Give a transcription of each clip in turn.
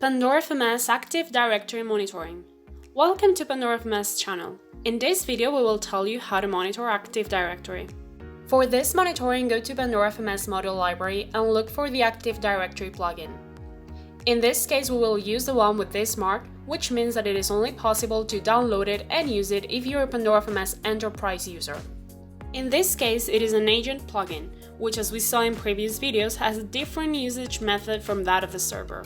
Pandora FMS Active Directory Monitoring. Welcome to Pandora FMS channel. In this video, we will tell you how to monitor Active Directory. For this monitoring, go to Pandora FMS module library and look for the Active Directory plugin. In this case, we will use the one with this mark, which means that it is only possible to download it and use it if you're a Pandora FMS Enterprise user. In this case, it is an agent plugin, which, as we saw in previous videos, has a different usage method from that of the server.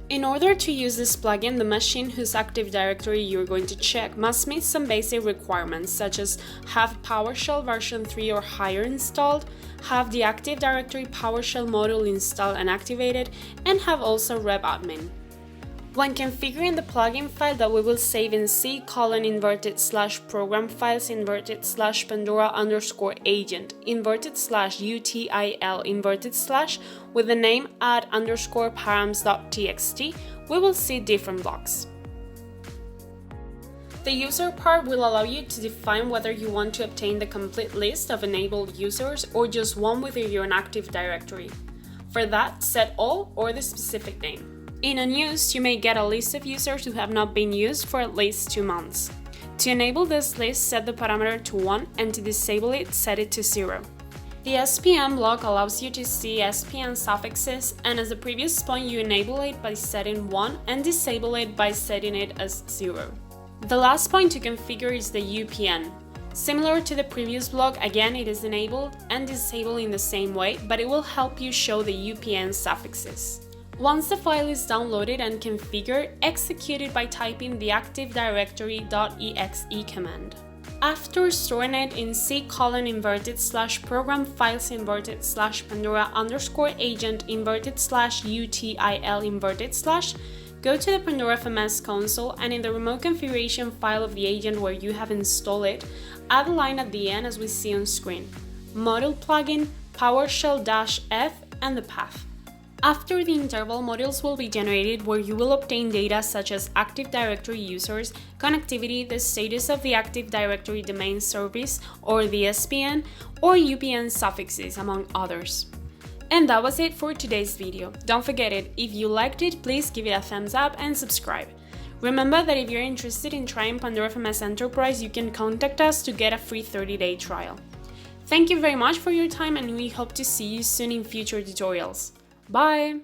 In order to use this plugin, the machine whose Active Directory you're going to check must meet some basic requirements, such as have PowerShell version 3 or higher installed, have the Active Directory PowerShell module installed and activated, and have also repadmin. When configuring the plugin file that we will save in C:/program files /pandora_agent/util/ with the name add_params.txt, we will see different blocks. The user part will allow you to define whether you want to obtain the complete list of enabled users or just one with your Active Directory. For that, set all or the specific name. In unused, you may get a list of users who have not been used for at least 2 months. To enable this list, set the parameter to 1 and to disable it, set it to 0. The SPN block allows you to see SPN suffixes, and as the previous point, you enable it by setting 1 and disable it by setting it as 0. The last point to configure is the UPN. Similar to the previous block, again it is enabled and disabled in the same way, but it will help you show the UPN suffixes. Once the file is downloaded and configured, execute it by typing the Active Directory.exe command. After storing it in C:/program files /pandora_agent/util/, go to the Pandora FMS console and in the remote configuration file of the agent where you have installed it, add a line at the end as we see on screen. Module plugin, PowerShell-F, and the path. After the interval, modules will be generated where you will obtain data such as Active Directory users, connectivity, the status of the Active Directory domain service or the SPN, or UPN suffixes, among others. And that was it for today's video. Don't forget it, if you liked it, please give it a thumbs up and subscribe. Remember that if you're interested in trying Pandora FMS Enterprise, you can contact us to get a free 30-day trial. Thank you very much for your time and we hope to see you soon in future tutorials. Bye!